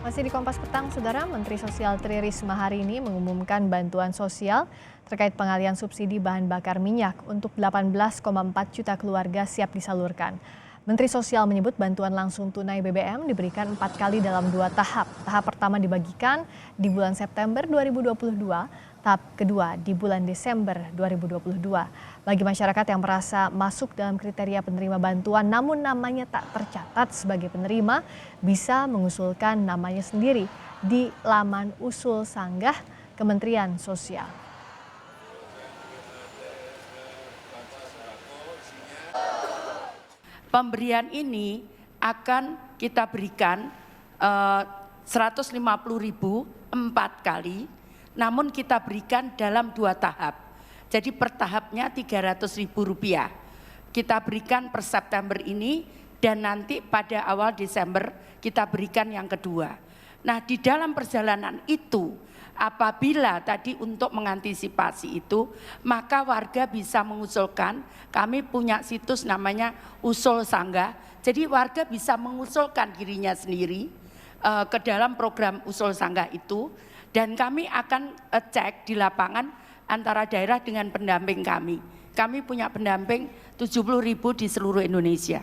Masih di Kompas Petang, Saudara, Menteri Sosial Tri Risma hari ini mengumumkan bantuan sosial terkait pengalian subsidi bahan bakar minyak untuk 18,4 juta keluarga siap disalurkan. Menteri Sosial menyebut bantuan langsung tunai BBM diberikan 4 kali dalam 2 tahap. Tahap pertama dibagikan di bulan September 2022, tahap kedua di bulan Desember 2022. Bagi masyarakat yang merasa masuk dalam kriteria penerima bantuan namun namanya tak tercatat sebagai penerima, bisa mengusulkan namanya sendiri di laman usul sanggah Kementerian Sosial. Pemberian ini akan kita berikan 150.000 4 kali, namun kita berikan dalam 2 tahap. Jadi per tahapnya Rp300.000. Kita berikan per September ini dan nanti pada awal Desember kita berikan yang kedua. Nah, di dalam perjalanan itu apabila tadi untuk mengantisipasi itu, maka warga bisa mengusulkan, kami punya situs namanya Usul Sanggah, jadi warga bisa mengusulkan dirinya sendiri ke dalam program Usul Sanggah itu, dan kami akan cek di lapangan antara daerah dengan pendamping kami. Kami punya pendamping 70.000 di seluruh Indonesia.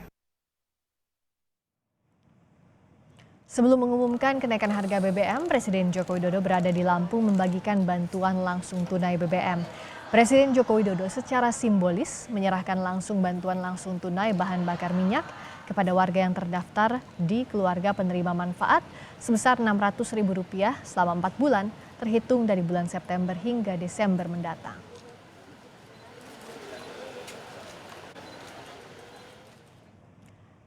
Sebelum mengumumkan kenaikan harga BBM, Presiden Joko Widodo berada di Lampung membagikan bantuan langsung tunai BBM. Presiden Joko Widodo secara simbolis menyerahkan langsung bantuan langsung tunai bahan bakar minyak kepada warga yang terdaftar di keluarga penerima manfaat sebesar Rp600.000 selama 4 bulan, terhitung dari bulan September hingga Desember mendatang.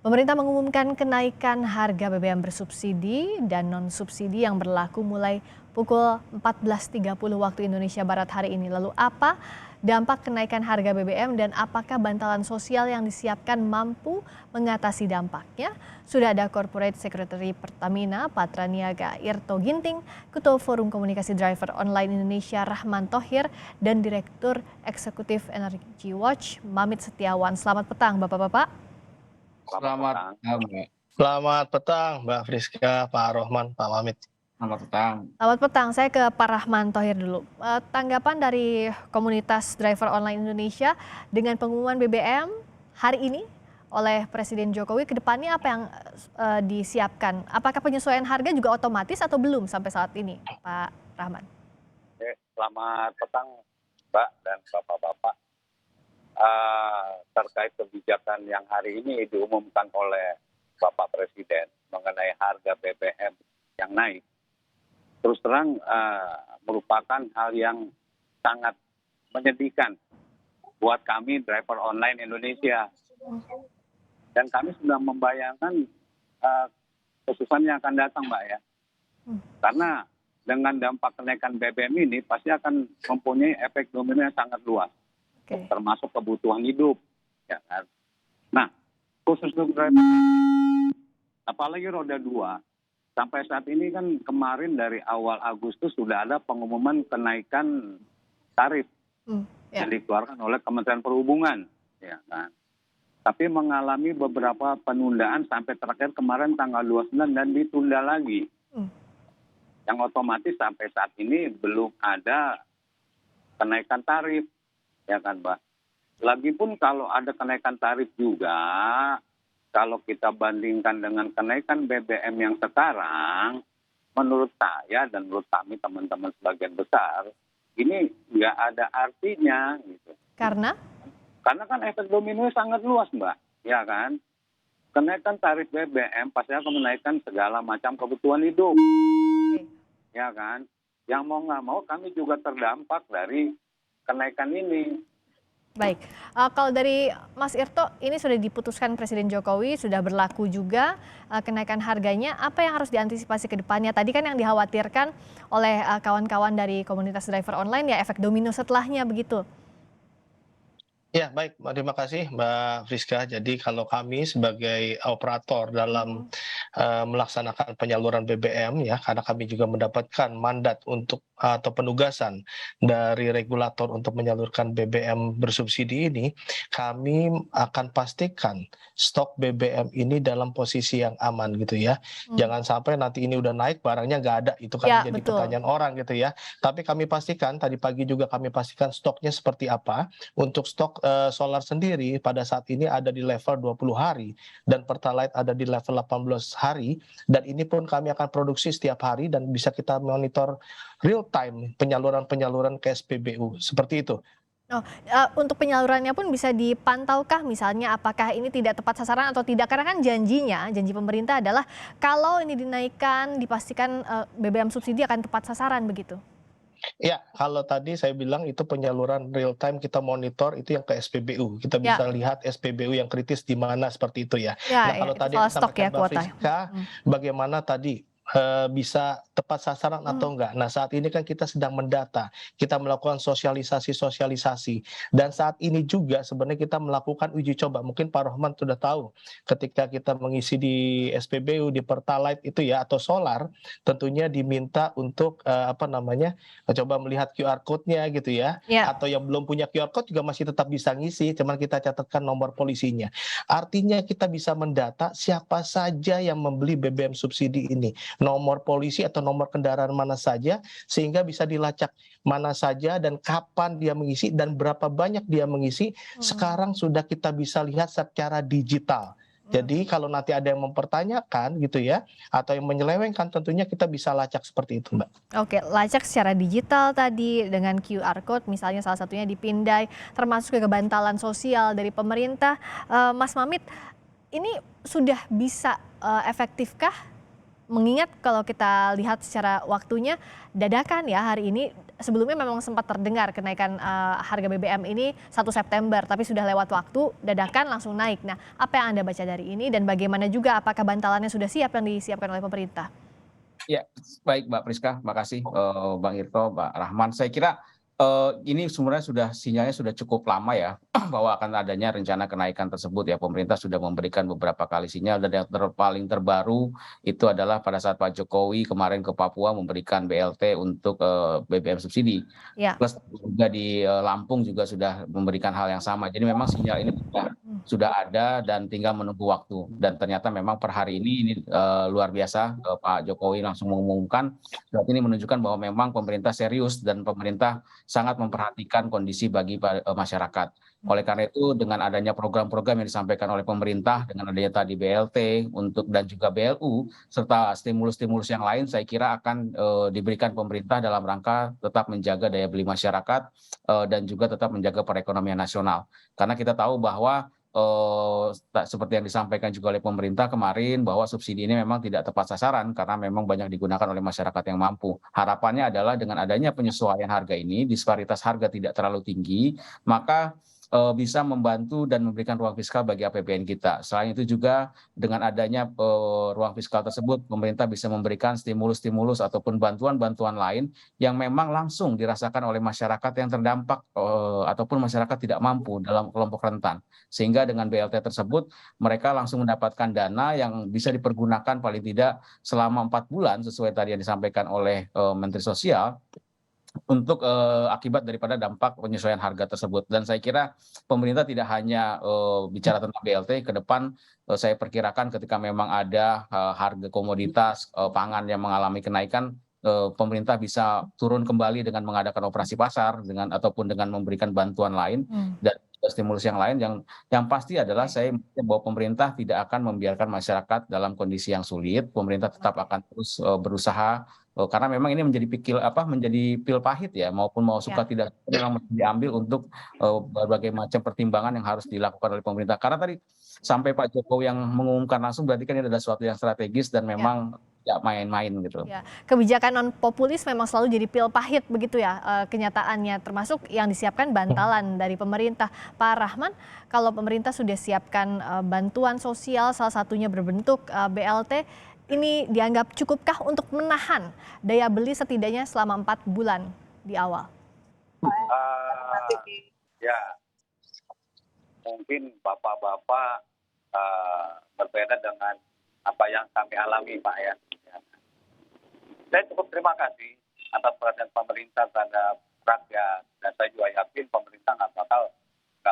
Pemerintah mengumumkan kenaikan harga BBM bersubsidi dan non-subsidi yang berlaku mulai pukul 14.30 waktu Indonesia Barat hari ini. Lalu apa dampak kenaikan harga BBM dan apakah bantalan sosial yang disiapkan mampu mengatasi dampaknya? Sudah ada Corporate Secretary Pertamina Patraniaga Irto Ginting, Ketua Forum Komunikasi Driver Online Indonesia Rahman Thohir, dan Direktur Eksekutif Energy Watch Mamit Setiawan. Selamat petang Bapak-Bapak. Selamat petang, Mbak Friska, Pak Rohman, Pak Mamit. Selamat petang. Selamat petang, saya ke Pak Rahman Thohir dulu. Tanggapan dari komunitas driver online Indonesia dengan pengumuman BBM hari ini oleh Presiden Jokowi, ke depannya apa yang disiapkan? Apakah penyesuaian harga juga otomatis atau belum sampai saat ini, Pak Rahman? Selamat petang, Mbak dan Bapak-Bapak. Terkait kebijakan yang hari ini diumumkan oleh Bapak Presiden mengenai harga BBM yang naik, terus terang merupakan hal yang sangat menyedihkan buat kami driver online Indonesia. Dan kami sudah membayangkan kesusahan yang akan datang, Mbak ya. Karena dengan dampak kenaikan BBM ini pasti akan mempunyai efek domino yang sangat luas. Termasuk kebutuhan hidup, ya kan. Nah, khusus untuk driver, apalagi roda 2, sampai saat ini kan kemarin dari awal Agustus sudah ada pengumuman kenaikan tarif yang dikeluarkan oleh Kementerian Perhubungan, ya kan. Tapi mengalami beberapa penundaan sampai terakhir kemarin tanggal 29 dan ditunda lagi. Yang otomatis sampai saat ini belum ada kenaikan tarif. Ya kan, Mbak. Lagipun kalau ada kenaikan tarif juga, kalau kita bandingkan dengan kenaikan BBM yang sekarang, menurut saya dan menurut kami teman-teman sebagian besar, ini nggak ada artinya. Gitu. Karena kan efek domino sangat luas, Mbak. Ya kan? Kenaikan tarif BBM pasti akan menaikkan segala macam kebutuhan hidup. Ya kan? Yang mau nggak mau kami juga terdampak dari kenaikan ini. Baik, kalau dari Mas Irto, ini sudah diputuskan Presiden Jokowi, sudah berlaku juga kenaikan harganya. Apa yang harus diantisipasi ke depannya? Tadi kan yang dikhawatirkan oleh kawan-kawan dari komunitas driver online ya efek domino setelahnya begitu. Ya, baik, terima kasih Mbak Friska. Jadi kalau kami sebagai operator dalam, Mhm. melaksanakan penyaluran BBM ya, karena kami juga mendapatkan mandat untuk atau penugasan dari regulator untuk menyalurkan BBM bersubsidi ini, kami akan pastikan stok BBM ini dalam posisi yang aman gitu ya. Mmm. Jangan sampai nanti ini udah naik barangnya nggak ada, itu kan Ya, menjadi betul. pertanyaan orang gitu ya. Tapi kami pastikan, tadi pagi juga kami pastikan stoknya seperti apa. Untuk stok, solar sendiri pada saat ini ada di level 20 hari dan Pertalite ada di level 18 hari dan ini pun kami akan produksi setiap hari dan bisa kita monitor real time penyaluran-penyaluran ke SPBU, seperti itu. Oh, untuk penyalurannya pun bisa dipantaukah misalnya apakah ini tidak tepat sasaran atau tidak? Karena kan janji pemerintah adalah kalau ini dinaikkan dipastikan, BBM subsidi akan tepat sasaran begitu? Ya, kalau tadi saya bilang itu penyaluran real time kita monitor itu yang ke SPBU, kita bisa Ya, lihat SPBU yang kritis di mana seperti itu ya. ya, Nah ya, kalau itu tadi yang soal stok disampaikan ya Mbak kuota. Friska, Mhm. bagaimana tadi, bisa tepat sasaran Mhm. atau enggak. Nah saat ini kan kita sedang mendata, kita melakukan sosialisasi-sosialisasi, dan saat ini juga sebenarnya kita melakukan uji coba. Mungkin Pak Rohman sudah tahu, ketika kita mengisi di SPBU, di Pertalite itu ya, atau solar, tentunya diminta untuk, apa namanya, coba melihat QR code-nya gitu ya, Ya. atau yang belum punya QR code juga masih tetap bisa ngisi, cuman kita catatkan nomor polisinya. Artinya kita bisa mendata siapa saja yang membeli BBM subsidi ini, nomor polisi atau nomor kendaraan mana saja, sehingga bisa dilacak mana saja dan kapan dia mengisi dan berapa banyak dia mengisi, Mhm. sekarang sudah kita bisa lihat secara digital. Mhm. Jadi kalau nanti ada yang mempertanyakan gitu ya, atau yang menyelewengkan tentunya kita bisa lacak seperti itu, Mbak. Oke, lacak secara digital tadi dengan QR code misalnya salah satunya di Pindai, termasuk juga bantalan sosial dari pemerintah. Mas Mamit, ini sudah bisa, efektifkah? Mengingat kalau kita lihat secara waktunya dadakan ya hari ini, sebelumnya memang sempat terdengar kenaikan, harga BBM ini 1 September, tapi sudah lewat waktu, dadakan langsung naik. Nah, apa yang Anda baca dari ini dan bagaimana juga apakah bantalannya sudah siap yang disiapkan oleh pemerintah? Ya, baik Mbak Priska, makasih, Bang Irto, Mbak Rahman. Saya kira, ini sebenarnya sinyalnya sudah cukup lama ya, bahwa akan adanya rencana kenaikan tersebut ya. Pemerintah sudah memberikan beberapa kali sinyal dan yang paling terbaru itu adalah pada saat Pak Jokowi kemarin ke Papua memberikan BLT untuk, BBM subsidi. Ya. Plus juga di, Lampung juga sudah memberikan hal yang sama. Jadi memang sinyal ini Mmm. sudah ada dan tinggal menunggu waktu dan ternyata memang per hari ini, luar biasa, Pak Jokowi langsung mengumumkan, berarti ini menunjukkan bahwa memang pemerintah serius dan pemerintah sangat memperhatikan kondisi bagi masyarakat. Oleh karena itu dengan adanya program-program yang disampaikan oleh pemerintah, dengan adanya tadi BLT untuk dan juga BLU, serta stimulus-stimulus yang lain saya kira akan, diberikan pemerintah dalam rangka tetap menjaga daya beli masyarakat, dan juga tetap menjaga perekonomian nasional. Karena kita tahu bahwa seperti yang disampaikan juga oleh pemerintah kemarin bahwa subsidi ini memang tidak tepat sasaran karena memang banyak digunakan oleh masyarakat yang mampu. Harapannya adalah dengan adanya penyesuaian harga ini, disparitas harga tidak terlalu tinggi, maka bisa membantu dan memberikan ruang fiskal bagi APBN kita. Selain itu juga dengan adanya ruang fiskal tersebut, pemerintah bisa memberikan stimulus-stimulus ataupun bantuan-bantuan lain yang memang langsung dirasakan oleh masyarakat yang terdampak ataupun masyarakat tidak mampu dalam kelompok rentan. Sehingga dengan BLT tersebut mereka langsung mendapatkan dana yang bisa dipergunakan paling tidak selama 4 bulan sesuai tadi yang disampaikan oleh, Menteri Sosial untuk, akibat daripada dampak penyesuaian harga tersebut. Dan saya kira pemerintah tidak hanya, bicara tentang BLT, ke depan, saya perkirakan ketika memang ada, harga komoditas, pangan yang mengalami kenaikan, pemerintah bisa turun kembali dengan mengadakan operasi pasar dengan ataupun dengan memberikan bantuan lain Mmm. dan stimulus yang lain yang pasti adalah Oke. saya melihat bahwa pemerintah tidak akan membiarkan masyarakat dalam kondisi yang sulit. Pemerintah tetap Oke. akan terus, berusaha. Karena memang ini menjadi menjadi pil pahit ya, maupun mau Ya. suka tidak suka memang mesti diambil untuk, berbagai macam pertimbangan yang harus dilakukan oleh pemerintah. Karena tadi sampai Pak Jokowi yang mengumumkan langsung berarti kan ini adalah sesuatu yang strategis dan Ya. memang tidak main-main gitu. Ya, kebijakan non populis memang selalu jadi pil pahit begitu ya, kenyataannya, termasuk yang disiapkan bantalan dari pemerintah. Pak Rahman, kalau pemerintah sudah siapkan, bantuan sosial salah satunya berbentuk, BLT, ini dianggap cukupkah untuk menahan daya beli setidaknya selama 4 bulan di awal? Ya, mungkin bapak-bapak berbeda dengan apa yang kami alami, Pak ya. Saya cukup terima kasih atas perhatian pemerintah terhadap rakyat, dan saya juga yakin pemerintah nggak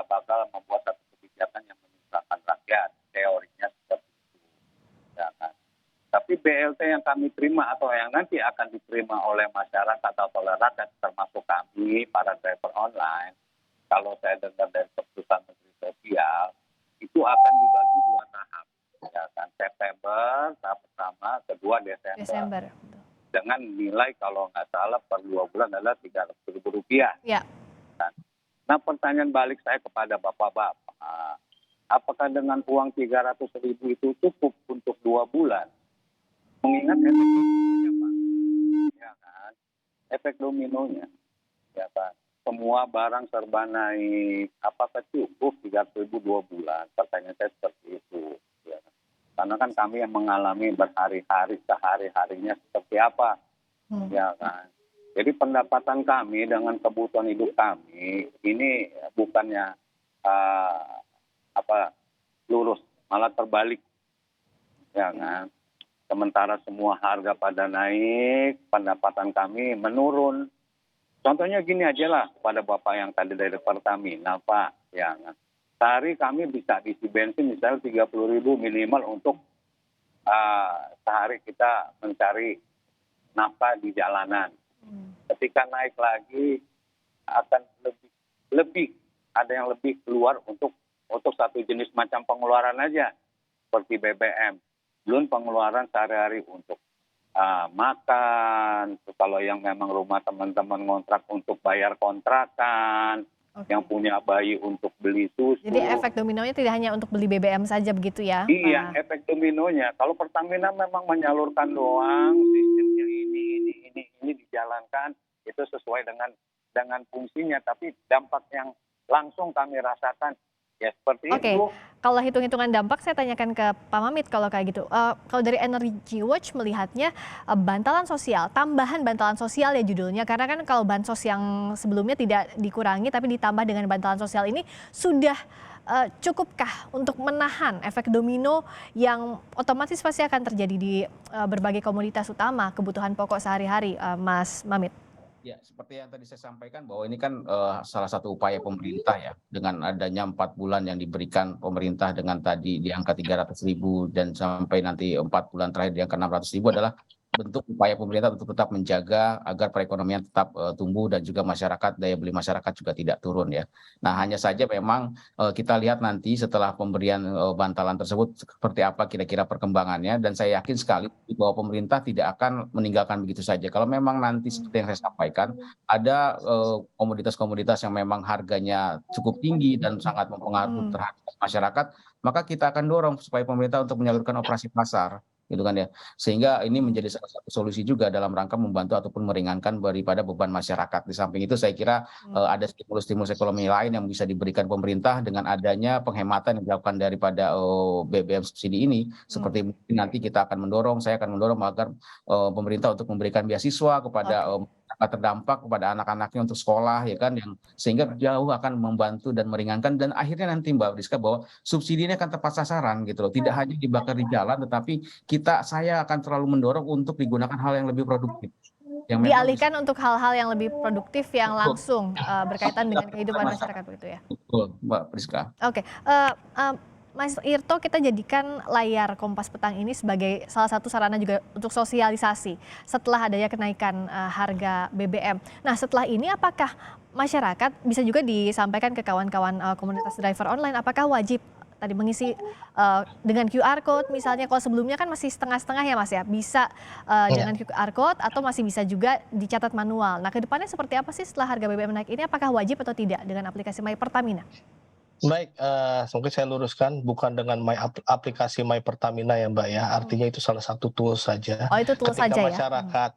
bakal membuat satu kebijakan yang menyusahkan rakyat. Teorinya seperti itu, ya kan. Tapi BLT yang kami terima atau yang nanti akan diterima oleh masyarakat atau oleh rakyat, termasuk kami para driver online, kalau saya dengar dari keputusan Menteri Sosial, itu akan dibagi 2 tahap, ya kan. September tahap pertama, kedua Desember. Dengan nilai kalau nggak salah per 2 bulan adalah Rp300.000. Ya. Nah, pertanyaan balik saya kepada bapak-bapak, apakah dengan uang Rp300.000 itu cukup untuk 2 bulan? Mengingat efek dominonya, Pak, ya kan? Efek dominonya, ya kan? Semua barang serba naik, apakah cukup Rp300.000 2 bulan? Pertanyaan saya seperti itu. Ya. Karena kan kami yang mengalami berhari-hari, sehari-harinya seperti apa, ya kan. Jadi pendapatan kami dengan kebutuhan hidup kami ini bukannya lurus, malah terbalik, ya kan. Sementara semua harga pada naik, pendapatan kami menurun. Contohnya gini aja lah kepada Bapak yang tadi dari Pertamina, Pak, ya kan. Sehari kami bisa isi bensin misalnya 30.000 minimal untuk sehari kita mencari nafkah di jalanan. Ketika naik lagi akan lebih ada yang lebih keluar untuk satu jenis macam pengeluaran aja seperti BBM. Belum pengeluaran sehari-hari untuk makan, kalau yang memang rumah teman-teman ngontrak untuk bayar kontrakan, yang punya bayi untuk beli susu. Jadi efek dominonya tidak hanya untuk beli BBM saja begitu ya? Iya, efek dominonya. Kalau Pertamina memang menyalurkan doang, sistemnya ini dijalankan, itu sesuai dengan fungsinya. Tapi dampak yang langsung kami rasakan ya seperti itu. Kalau hitung-hitungan dampak saya tanyakan ke Pak Mamit kalau kayak gitu. Kalau dari Energy Watch melihatnya bantalan sosial, tambahan bantalan sosial ya judulnya. Karena kan kalau bansos yang sebelumnya tidak dikurangi tapi ditambah dengan bantalan sosial ini sudah cukupkah untuk menahan efek domino yang otomatis pasti akan terjadi di berbagai komoditas utama kebutuhan pokok sehari-hari, Mas Mamit? Ya, seperti yang tadi saya sampaikan bahwa ini kan salah satu upaya pemerintah ya, dengan adanya 4 bulan yang diberikan pemerintah dengan tadi di angka 300.000 dan sampai nanti 4 bulan terakhir di angka 600.000 adalah bentuk upaya pemerintah untuk tetap menjaga agar perekonomian tetap tumbuh dan juga masyarakat, daya beli masyarakat juga tidak turun ya. Nah, hanya saja memang kita lihat nanti setelah pemberian bantalan tersebut seperti apa kira-kira perkembangannya, dan saya yakin sekali bahwa pemerintah tidak akan meninggalkan begitu saja. Kalau memang nanti seperti yang saya sampaikan ada komoditas-komoditas yang memang harganya cukup tinggi dan sangat mempengaruhi terhadap masyarakat, maka kita akan dorong supaya pemerintah untuk menyalurkan operasi pasar, gitu kan ya, sehingga ini menjadi salah satu solusi juga dalam rangka membantu ataupun meringankan daripada beban masyarakat. Di samping itu saya kira ada stimulus-stimulus ekonomi lain yang bisa diberikan pemerintah dengan adanya penghematan yang dilakukan daripada BBM subsidi ini, seperti mungkin nanti saya akan mendorong agar pemerintah untuk memberikan beasiswa kepada terdampak, kepada anak-anaknya untuk sekolah, ya kan, yang sehingga jauh akan membantu dan meringankan, dan akhirnya nanti Mbak Priska bahwa subsidi ini akan tepat sasaran gitu loh, tidak hanya dibakar di jalan, tetapi saya akan terlalu mendorong untuk digunakan hal yang lebih produktif. Yang dialihkan untuk hal-hal yang lebih produktif yang langsung berkaitan dengan kehidupan masyarakat begitu ya. Betul, Mbak Priska. Oke. Mas Irto, kita jadikan layar Kompas Petang ini sebagai salah satu sarana juga untuk sosialisasi setelah adanya kenaikan harga BBM. Nah, setelah ini apakah masyarakat bisa juga disampaikan ke kawan-kawan komunitas driver online, apakah wajib tadi mengisi dengan QR code misalnya? Kalau sebelumnya kan masih setengah-setengah ya Mas ya, bisa dengan QR code atau masih bisa juga dicatat manual. Nah, kedepannya seperti apa sih setelah harga BBM naik ini, apakah wajib atau tidak dengan aplikasi My Pertamina? Baik, mungkin saya luruskan, bukan dengan aplikasi My Pertamina ya Mbak ya, artinya itu salah satu tools saja. Oh, itu tools Ketika saja masyarakat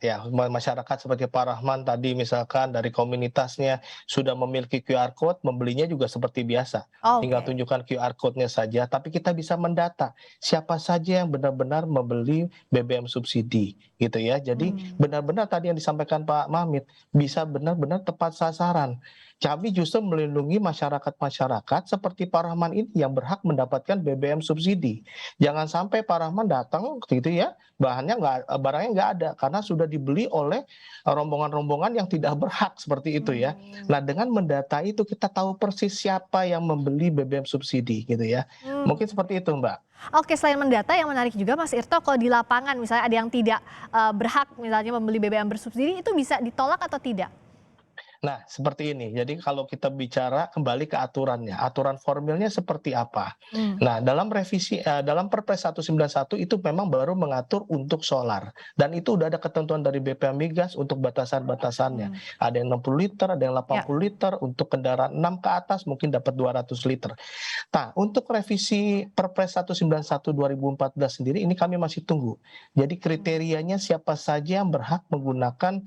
masyarakat seperti Pak Rahman tadi misalkan dari komunitasnya sudah memiliki QR code, membelinya juga seperti biasa. Tinggal tunjukkan QR code-nya saja, tapi kita bisa mendata siapa saja yang benar-benar membeli BBM subsidi gitu ya. Jadi benar-benar tadi yang disampaikan Pak Mamit bisa benar-benar tepat sasaran. Kami justru melindungi masyarakat seperti Pak Rahman ini yang berhak mendapatkan BBM subsidi. Jangan sampai Pak Rahman datang gitu ya, barangnya nggak ada karena sudah dibeli oleh rombongan-rombongan yang tidak berhak seperti itu ya. Nah, dengan mendata itu kita tahu persis siapa yang membeli BBM subsidi gitu ya. Mungkin seperti itu, Mbak. Oke, selain mendata yang menarik juga Mas Irto, kalau di lapangan misalnya ada yang tidak berhak misalnya membeli BBM bersubsidi, itu bisa ditolak atau tidak? Nah, seperti ini. Jadi kalau kita bicara kembali ke aturannya, aturan formilnya seperti apa? Nah, dalam revisi dalam Perpres 191 itu memang baru mengatur untuk solar dan itu udah ada ketentuan dari BPM Migas untuk batasan-batasannya. Ada yang 60 liter, ada yang 80 liter, untuk kendaraan 6 ke atas mungkin dapat 200 liter. Nah, untuk revisi Perpres 191 2014 sendiri ini kami masih tunggu. Jadi kriterianya siapa saja yang berhak menggunakan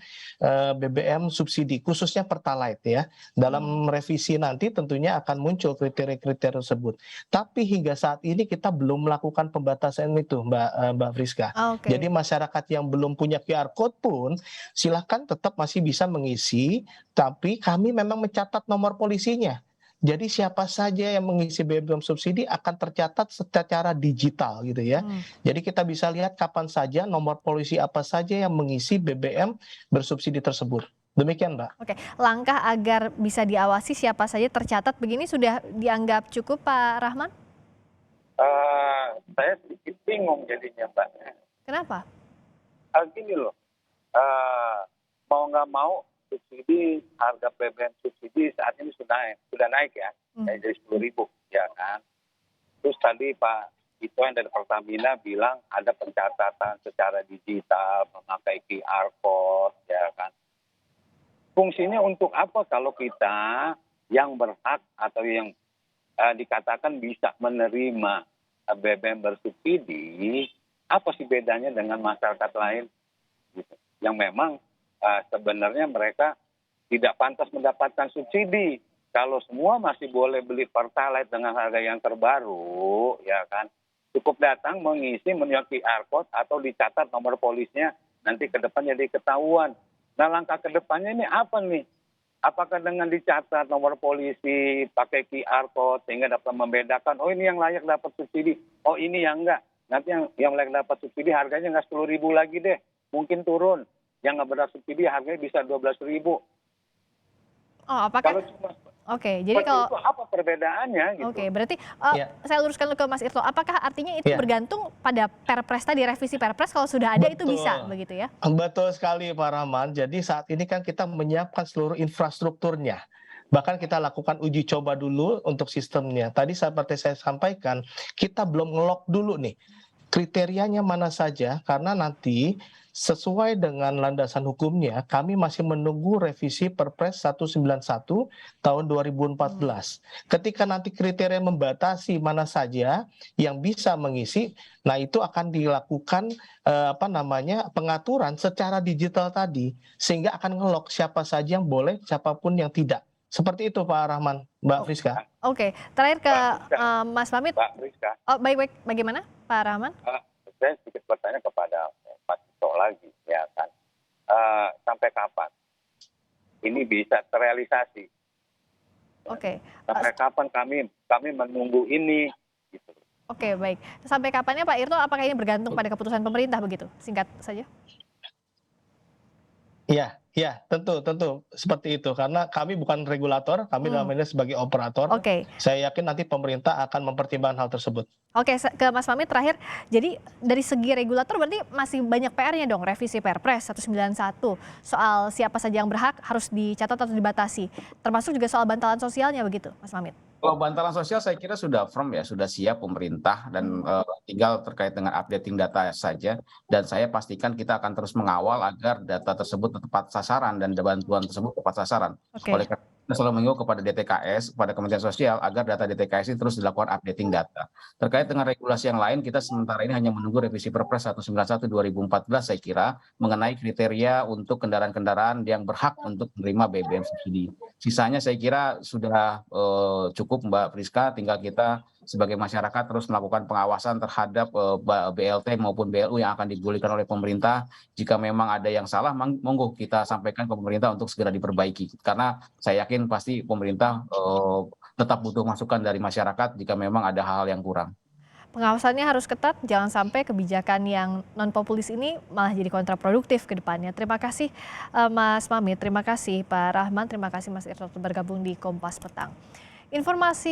BBM subsidi khususnya Pertalite ya. Dalam revisi nanti tentunya akan muncul kriteria-kriteria tersebut. Tapi hingga saat ini kita belum melakukan pembatasan itu, Mbak Friska. Oke. Jadi masyarakat yang belum punya QR code pun silahkan tetap masih bisa mengisi, tapi kami memang mencatat nomor polisinya. Jadi siapa saja yang mengisi BBM subsidi akan tercatat secara digital gitu ya. Jadi kita bisa lihat kapan saja nomor polisi apa saja yang mengisi BBM bersubsidi tersebut. Demikian, Mbak. Oke, langkah agar bisa diawasi siapa saja tercatat begini sudah dianggap cukup, Pak Rahman? Saya sedikit bingung jadinya, Mbak. Kenapa? Gini loh, mau nggak mau subsidi, harga BBM subsidi saat ini sudah naik ya, dari 10.000 ya kan. Terus tadi Pak Ito yang dari Pertamina bilang ada pencatatan secara digital memakai QR code ya kan. Fungsinya untuk apa kalau kita yang berhak atau yang dikatakan bisa menerima BBM bersubsidi, apa sih bedanya dengan masyarakat lain? Gitu. Yang memang sebenarnya mereka tidak pantas mendapatkan subsidi. Kalau semua masih boleh beli Pertalite dengan harga yang terbaru, ya kan, cukup datang mengisi menu QR code atau dicatat nomor polisnya, nanti ke depan jadi ketahuan. Nah, langkah ke depannya ini apa nih? Apakah dengan dicatat nomor polisi, pakai QR code, sehingga dapat membedakan, oh ini yang layak dapat subsidi, oh ini yang enggak. Nanti yang layak dapat subsidi harganya nggak 10.000 lagi deh, mungkin turun. Yang nggak berhak subsidi harganya bisa 12.000. Oh, apakah? Oke, jadi kalau itu apa perbedaannya gitu. Oke, berarti saya luruskan ke Mas Irto, apakah artinya itu bergantung pada Perpres tadi, revisi Perpres kalau sudah ada itu bisa begitu ya? Betul sekali Pak Rahman. Jadi saat ini kan kita menyiapkan seluruh infrastrukturnya. Bahkan kita lakukan uji coba dulu untuk sistemnya. Tadi seperti saya sampaikan, kita belum nge-lock dulu nih kriterianya mana saja karena nanti sesuai dengan landasan hukumnya, kami masih menunggu revisi Perpres 191 tahun 2014. Ketika nanti kriteria membatasi mana saja yang bisa mengisi, nah itu akan dilakukan pengaturan secara digital tadi, sehingga akan ngelok siapa saja yang boleh, siapapun yang tidak. Seperti itu Pak Rahman, Mbak Friska. Oke, terakhir ke Mas Pamit. Mbak Friska. Oh, baik-baik, bagaimana Pak Rahman? Saya sedikit bertanya kepada Pak Tito lagi, ya kan. Sampai kapan ini bisa terrealisasi? Oke. Sampai kapan kami menunggu ini? Gitu. Oke, baik. Sampai kapannya Pak Irto, apakah ini bergantung pada keputusan pemerintah begitu? Singkat saja. Ya, tentu seperti itu karena kami bukan regulator, kami dalam ini sebagai operator. Oke. Saya yakin nanti pemerintah akan mempertimbangkan hal tersebut. Oke, ke Mas Pamit terakhir. Jadi dari segi regulator berarti masih banyak PR-nya dong, revisi Perpres 191 soal siapa saja yang berhak harus dicatat atau dibatasi. Termasuk juga soal bantalan sosialnya begitu, Mas Pamit. Kalau bantalan sosial saya kira sudah firm ya, sudah siap pemerintah dan tinggal terkait dengan updating data saja. Dan saya pastikan kita akan terus mengawal agar data tersebut tepat sasaran dan bantuan tersebut tepat sasaran. Oleh karena kita selalu mengimbau kepada DTKS, kepada Kementerian Sosial agar data DTKS ini terus dilakukan updating data. Terkait dengan regulasi yang lain, kita sementara ini hanya menunggu revisi Perpres 191 2014 saya kira mengenai kriteria untuk kendaraan-kendaraan yang berhak untuk menerima BBM subsidi. Sisanya saya kira sudah cukup Mbak Friska, tinggal kita sebagai masyarakat terus melakukan pengawasan terhadap BLT maupun BLU yang akan digulirkan oleh pemerintah. Jika memang ada yang salah, monggo kita sampaikan ke pemerintah untuk segera diperbaiki. Karena saya yakin pasti pemerintah tetap butuh masukan dari masyarakat jika memang ada hal-hal yang kurang. Pengawasannya harus ketat, jangan sampai kebijakan yang non-populis ini malah jadi kontraproduktif ke depannya. Terima kasih Mas Mamit, terima kasih Pak Rahman, terima kasih Mas Irto bergabung di Kompas Petang. Informasi